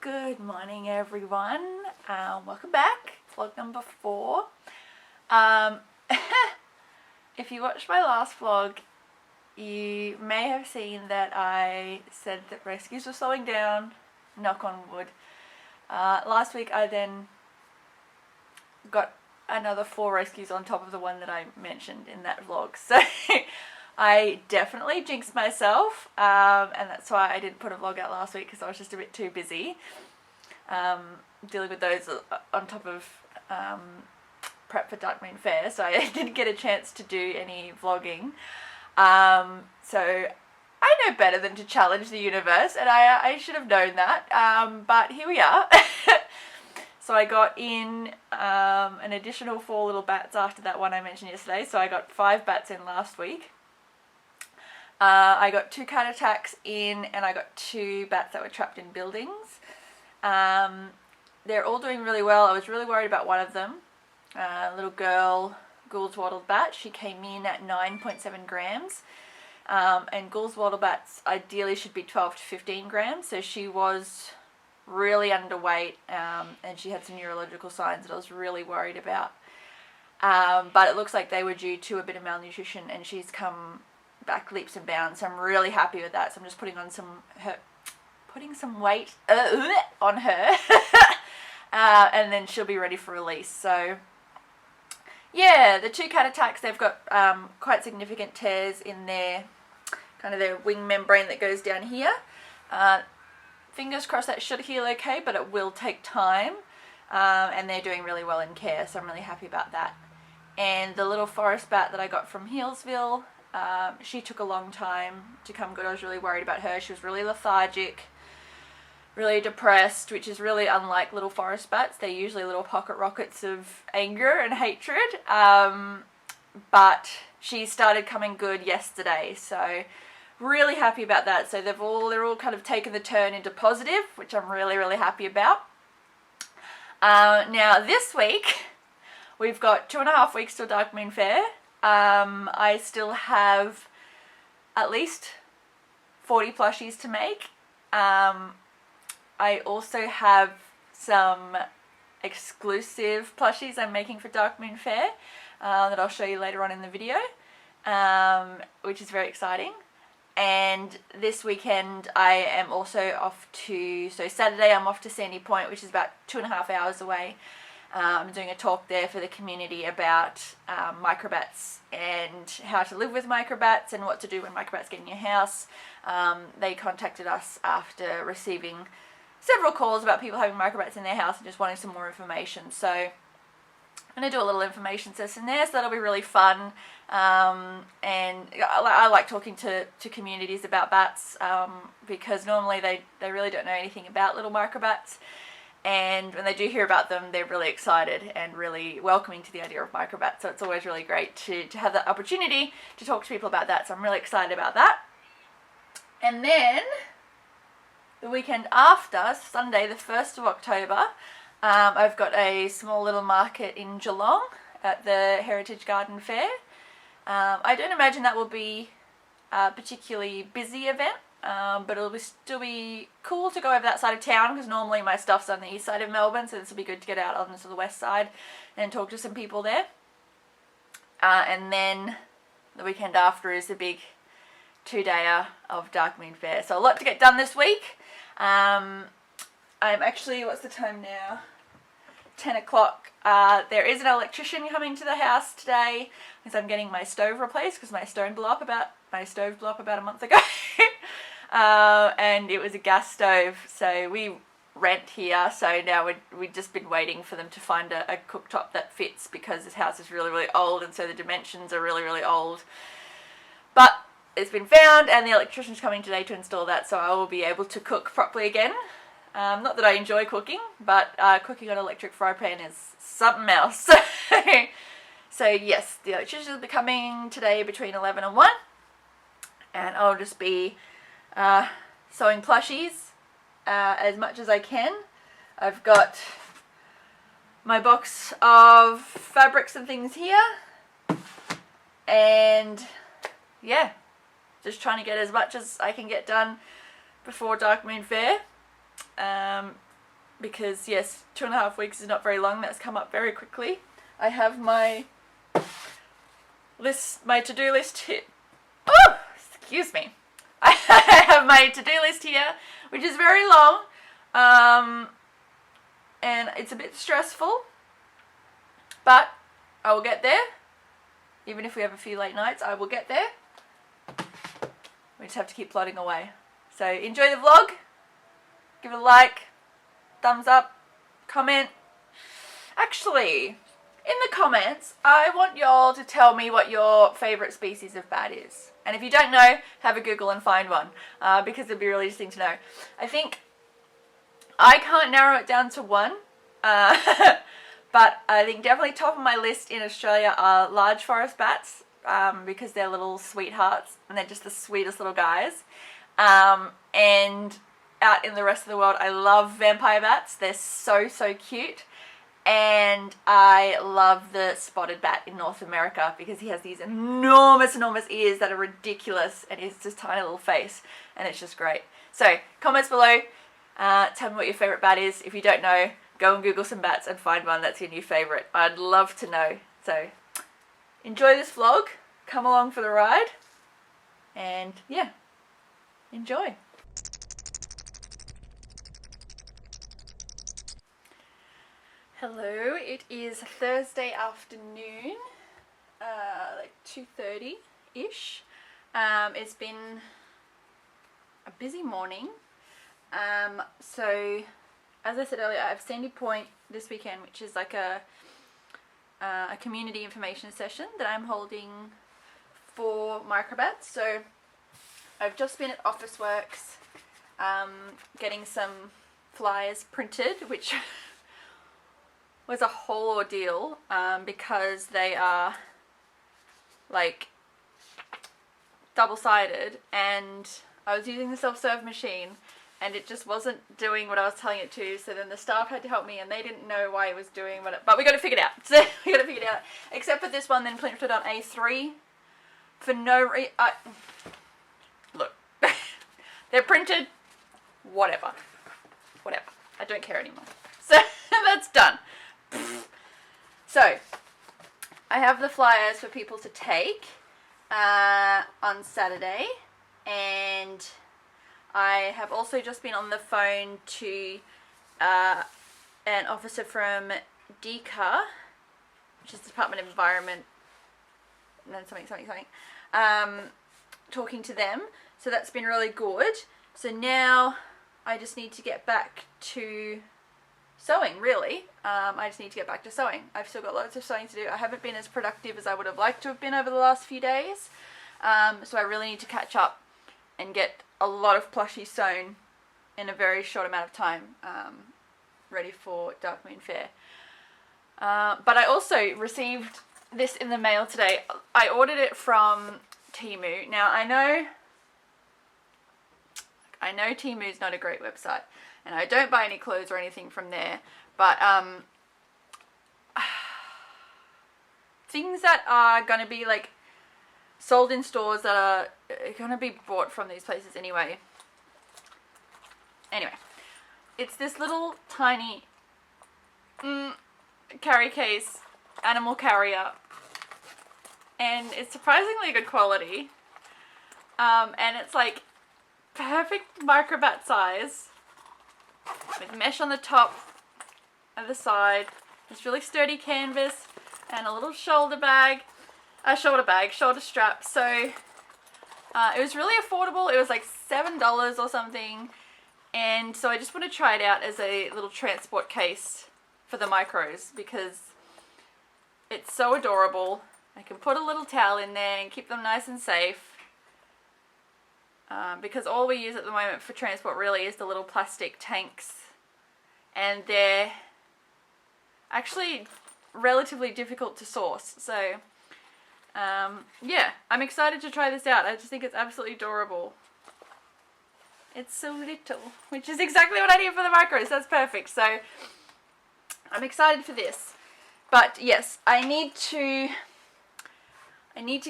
Good morning, everyone. Welcome back. Vlog number 4. If you watched my last vlog, you may have seen that I said that rescues were slowing down. Knock on wood. Last week I then got another 4 rescues on top of the one that I mentioned in that vlog. So I definitely jinxed myself, and that's why I didn't put a vlog out last week, because I was just a bit too busy dealing with those on top of prep for Darkmoon Fair, so I didn't get a chance to do any vlogging. So I know better than to challenge the universe, and I should have known that, but here we are. So I got in an additional 4 little bats after that one I mentioned yesterday, so I got 5 bats in last week. I got 2 cat attacks in, and I got 2 bats that were trapped in buildings. They're all doing really well. I was really worried about one of them, little girl, Gould's wattled bat. She came in at 9.7 grams, and Gould's wattled bats ideally should be 12 to 15 grams, so she was really underweight, and she had some neurological signs that I was really worried about. But it looks like they were due to a bit of malnutrition, and she's come back leaps and bounds, so I'm really happy with that. So I'm just putting some weight on her and then she'll be ready for release. So yeah, the 2 cat attacks, they've got quite significant tears in their kind of their wing membrane that goes down here. Fingers crossed that should heal okay, but it will take time, and they're doing really well in care, so I'm really happy about that. And the little forest bat that I got from Healesville, she took a long time to come good. I was really worried about her. She was really lethargic, really depressed, which is really unlike little forest bats. They're usually little pocket rockets of anger and hatred, but she started coming good yesterday, so really happy about that. So they're all kind of taken the turn into positive, which I'm really happy about. Now this week we've got 2.5 weeks till Darkmoon Fair. I still have at least 40 plushies to make. I also have some exclusive plushies I'm making for Darkmoon Fair that I'll show you later on in the video, which is very exciting. And this weekend I am also off to, so Saturday I'm off to Sandy Point, which is about 2.5 hours away. I'm doing a talk there for the community about microbats and how to live with microbats and what to do when microbats get in your house. They contacted us after receiving several calls about people having microbats in their house and just wanting some more information. So I'm going to do a little information session there, so that'll be really fun. And I like talking to communities about bats, because normally they really don't know anything about little microbats. And when they do hear about them, they're really excited and really welcoming to the idea of microbats. So it's always really great to have that opportunity to talk to people about that. So I'm really excited about that. And then the weekend after, Sunday the 1st of October, I've got a small little market in Geelong at the Heritage Garden Fair. I don't imagine that will be a particularly busy event. But it'll still be cool to go over that side of town, because normally my stuff's on the east side of Melbourne, so this will be good to get out onto the west side and talk to some people there. And then the weekend after is the big 2-dayer of Darkmoon Fair. So a lot to get done this week. I'm actually, what's the time now? 10 o'clock. There is an electrician coming to the house today, because I'm getting my stove replaced, because my stove blew up about a month ago. And it was a gas stove, so we rent here, so now we've just been waiting for them to find a cooktop that fits, because this house is really old, and so the dimensions are really old. But it's been found, and the electrician's coming today to install that, so I will be able to cook properly again. Not that I enjoy cooking, but cooking on an electric fry pan is something else. So yes, the electrician will be coming today between 11 and 1, and I'll just be sewing plushies as much as I can. I've got my box of fabrics and things here, and yeah, just trying to get as much as I can get done before Darkmoon Fair. because yes, 2.5 weeks is not very long. That's come up very quickly. I have my to-do list here. Oh, excuse me. I have my to-do list here, which is very long, and it's a bit stressful, but I will get there. Even if we have a few late nights, I will get there. We just have to keep plodding away. So enjoy the vlog. Give it a like, thumbs up, comment. Actually, in the comments, I want y'all to tell me what your favourite species of bat is. And if you don't know, have a Google and find one, because it'd be really interesting to know. I think I can't narrow it down to one, but I think definitely top of my list in Australia are large forest bats, because they're little sweethearts and they're just the sweetest little guys. And out in the rest of the world, I love vampire bats. They're so cute. And I love the spotted bat in North America because he has these enormous ears that are ridiculous, and he's just tiny little face, and it's just great. So comments below, tell me what your favourite bat is. If you don't know, go and Google some bats and find one that's your new favourite. I'd love to know. So enjoy this vlog, come along for the ride, and yeah, enjoy. Hello, it is Thursday afternoon, like 2:30-ish. It's been a busy morning. So, as I said earlier, I have Sandy Point this weekend, which is like a community information session that I'm holding for Microbats. So, I've just been at Officeworks getting some flyers printed, which was a whole ordeal, because they are like double-sided, and I was using the self-serve machine and it just wasn't doing what I was telling it to, so then the staff had to help me and they didn't know why it was doing what but we got to figure it out. So we got to figure it out, except for this one then printed on A3 for no reason. Look, they're printed, whatever, I don't care anymore. So that's done. So, I have the flyers for people to take on Saturday, and I have also just been on the phone to an officer from DECA, which is the Department of Environment, and then something, talking to them, so that's been really good. So now I just need to get back to sewing, really. I just need to get back to sewing. I've still got lots of sewing to do. I haven't been as productive as I would have liked to have been over the last few days, so I really need to catch up and get a lot of plushies sewn in a very short amount of time, ready for Dark Moon Fair. But I also received this in the mail today. I ordered it from Temu. Now I know Temu's not a great website, and I don't buy any clothes or anything from there, but things that are going to be like sold in stores that are going to be bought from these places anyway. Anyway, it's this little tiny carry case, animal carrier, and it's surprisingly good quality, and it's like perfect Microbat size, with mesh on the top and the side, this really sturdy canvas, and a little shoulder strap. So it was really affordable. It was like $7 or something, and so I just want to try it out as a little transport case for the micros because it's so adorable. I can put a little towel in there and keep them nice and safe. Because all we use at the moment for transport really is the little plastic tanks, and they're actually relatively difficult to source. So yeah, I'm excited to try this out. I just think it's absolutely adorable. It's so little, which is exactly what I need for the micros. That's perfect. So I'm excited for this. But yes, I need to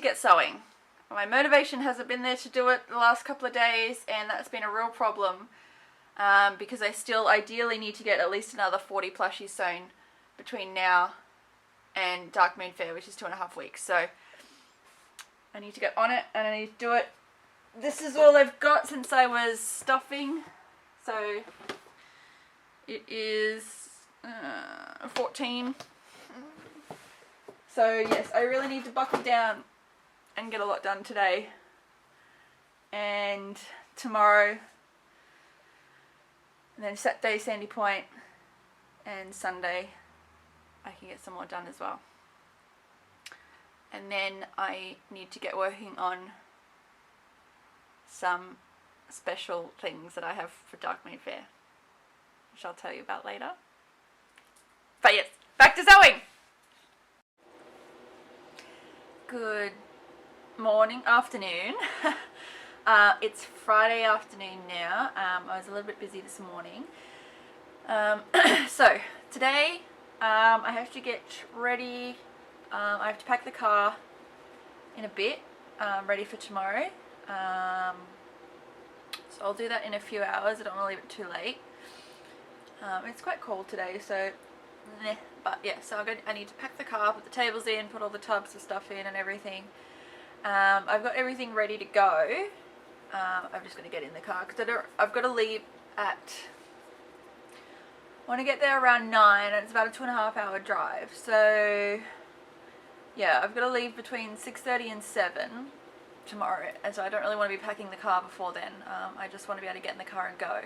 get sewing. My motivation hasn't been there to do it the last couple of days, and that's been a real problem. because I still ideally need to get at least another 40 plushies sewn between now and Dark Moon Fair, which is 2.5 weeks. So I need to get on it and I need to do it. This is all I've got since I was stuffing. So it is 14. So yes, I really need to buckle down and get a lot done today and tomorrow, and then Saturday Sandy Point, and Sunday I can get some more done as well. And then I need to get working on some special things that I have for Dark Moon Fair, which I'll tell you about later. But yes, back to sewing! Good morning, afternoon. It's Friday afternoon now. I was a little bit busy this morning. So today I have to get ready. I have to pack the car in a bit, ready for tomorrow. So I'll do that in a few hours. I don't want to leave it too late. It's quite cold today, so but yeah, so I need to pack the car, put the tables in, put all the tubs of stuff in and everything. I've got everything ready to go. I'm just going to get in the car because I've got to leave at, I want to get there around 9 and it's about a 2.5 hour drive. So yeah, I've got to leave between 6:30 and 7 tomorrow, and so I don't really want to be packing the car before then. I just want to be able to get in the car and go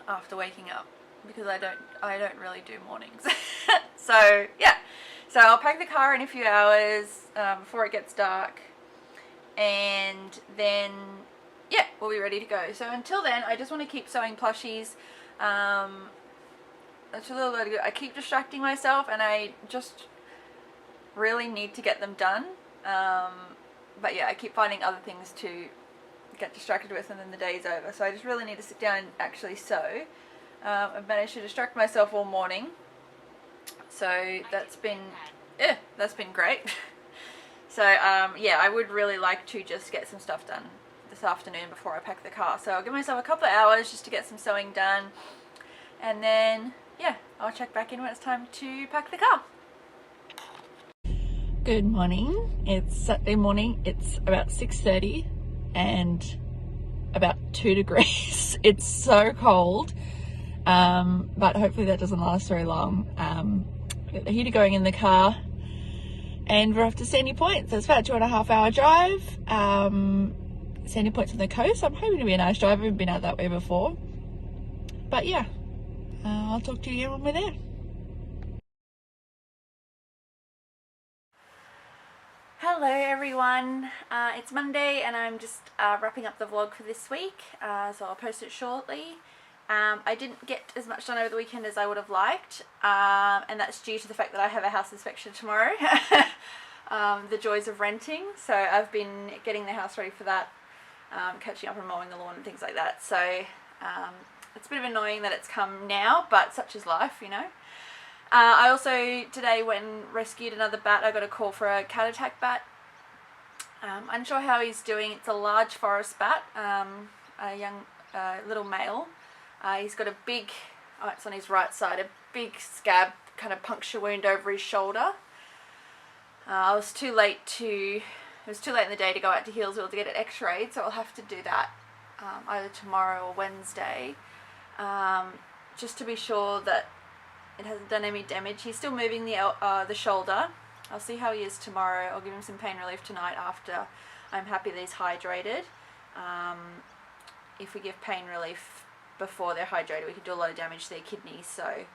after waking up, because I don't really do mornings. So yeah, so I'll pack the car in a few hours before it gets dark, and then yeah, we'll be ready to go. So until then, I just want to keep sewing plushies. That's a little bit good. I keep distracting myself, and I just really need to get them done. But yeah, I keep finding other things to get distracted with, and then the day's over. So I just really need to sit down and actually sew. I've managed to distract myself all morning, so that's been great. So yeah, I would really like to just get some stuff done this afternoon before I pack the car. So I'll give myself a couple of hours just to get some sewing done, and then yeah, I'll check back in when it's time to pack the car. Good morning. It's Saturday morning. It's about 6:30 and about 2 degrees. It's so cold, but hopefully that doesn't last very long. Get the heater going in the car, and we're off to Sandy Point. So it's about a 2.5 hour drive. Sandy Point's on the coast. I'm hoping to be a nice drive. I've been out that way before. But yeah, I'll talk to you when we're there. Hello everyone, it's Monday and I'm just wrapping up the vlog for this week, so I'll post it shortly. I didn't get as much done over the weekend as I would have liked, and that's due to the fact that I have a house inspection tomorrow. The joys of renting. So I've been getting the house ready for that, catching up on mowing the lawn and things like that. So it's a bit of annoying that it's come now, but such is life, you know. I also today went and rescued another bat. I got a call for a cat attack bat. I'm unsure how he's doing. It's a large forest bat, a young little male. He's got a big, it's on his right side, a big scab kind of puncture wound over his shoulder. It was too late in the day to go out to Healesville to get it x-rayed, so I'll have to do that either tomorrow or Wednesday, just to be sure that it hasn't done any damage. He's still moving the shoulder. I'll see how he is tomorrow. I'll give him some pain relief tonight after I'm happy that he's hydrated. If we give pain relief before they're hydrated, we could do a lot of damage to their kidneys, so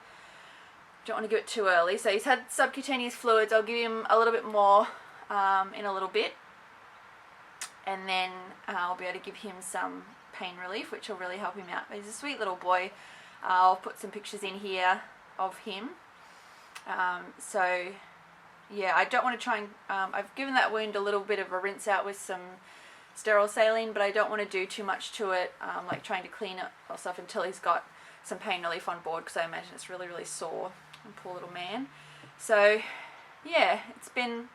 don't want to give it too early. So he's had subcutaneous fluids. I'll give him a little bit more in a little bit, and then I'll be able to give him some pain relief, which will really help him out. But he's a sweet little boy. I'll put some pictures in here of him. So yeah, I don't want to try and I've given that wound a little bit of a rinse out with some sterile saline, but I don't want to do too much to it, like trying to clean it or stuff until he's got some pain relief on board, because I imagine it's really, really sore. And poor little man. So yeah, it's been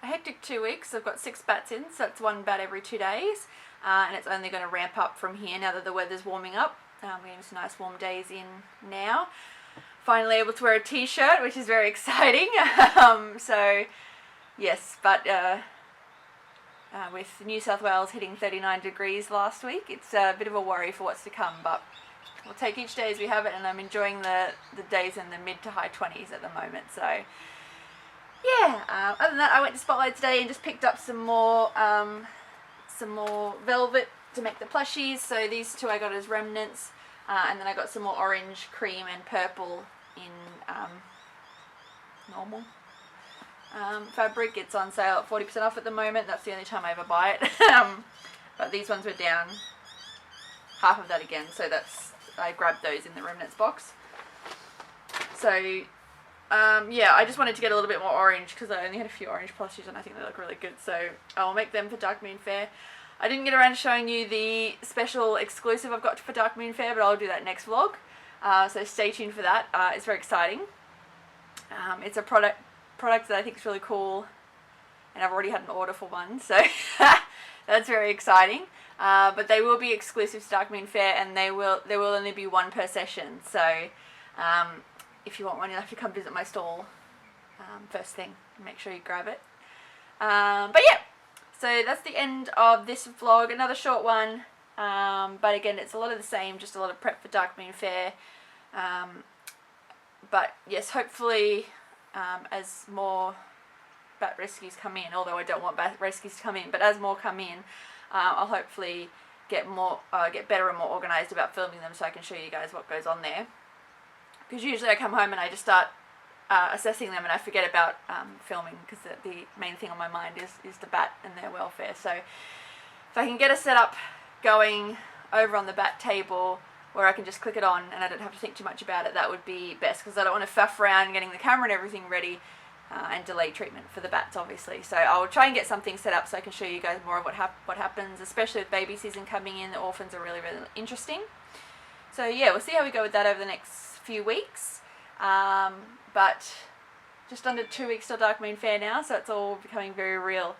a hectic 2 weeks. I've got 6 bats in, so it's 1 bat every 2 days. and it's only going to ramp up from here now that the weather's warming up. We're getting some nice warm days in now. Finally able to wear a t-shirt, which is very exciting. So yes, but with New South Wales hitting 39 degrees last week, it's a bit of a worry for what's to come, but we'll take each day as we have it, and I'm enjoying the days in the mid to high 20s at the moment. So yeah, other than that, I went to Spotlight today and just picked up some more velvet to make the plushies. So these two I got as remnants, and then I got some more orange, cream and purple in normal fabric. It's on sale at 40% off at the moment. That's the only time I ever buy it. But these ones were down half of that again, so I grabbed those in the remnants box. So yeah, I just wanted to get a little bit more orange because I only had a few orange plushies and I think they look really good, so I'll make them for Dark Moon Fair. I didn't get around to showing you the special exclusive I've got for Dark Moon Fair, but I'll do that next vlog, so stay tuned for that. It's very exciting. It's a product that I think is really cool, and I've already had an order for one, so that's very exciting. But they will be exclusive to Dark Moon Fair, and there will only be one per session. So if you want one, you'll have to come visit my stall first thing. Make sure you grab it. But yeah, so that's the end of this vlog. Another short one, but again, it's a lot of the same, just a lot of prep for Dark Moon Fair. But yes, hopefully as more bat rescues come in, although I don't want bat rescues to come in, but as more come in, I'll hopefully get better and more organised about filming them, so I can show you guys what goes on there. Because usually I come home and I just start assessing them and I forget about filming, because the main thing on my mind is the bat and their welfare. So if I can get a setup going over on the bat table where I can just click it on and I don't have to think too much about it, that would be best, because I don't want to faff around getting the camera and everything ready and delay treatment for the bats, obviously. So I'll try and get something set up so I can show you guys more of what happens, especially with baby season coming in. The orphans are really, really interesting. So yeah, we'll see how we go with that over the next few weeks. But just under 2 weeks till Dark Moon Fair now, so it's all becoming very real.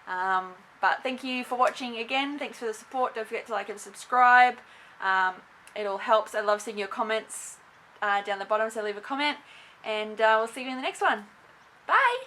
But thank you for watching again. Thanks for the support. Don't forget to like and subscribe. It all helps. I love seeing your comments down the bottom, so leave a comment, and we'll see you in the next one. Bye!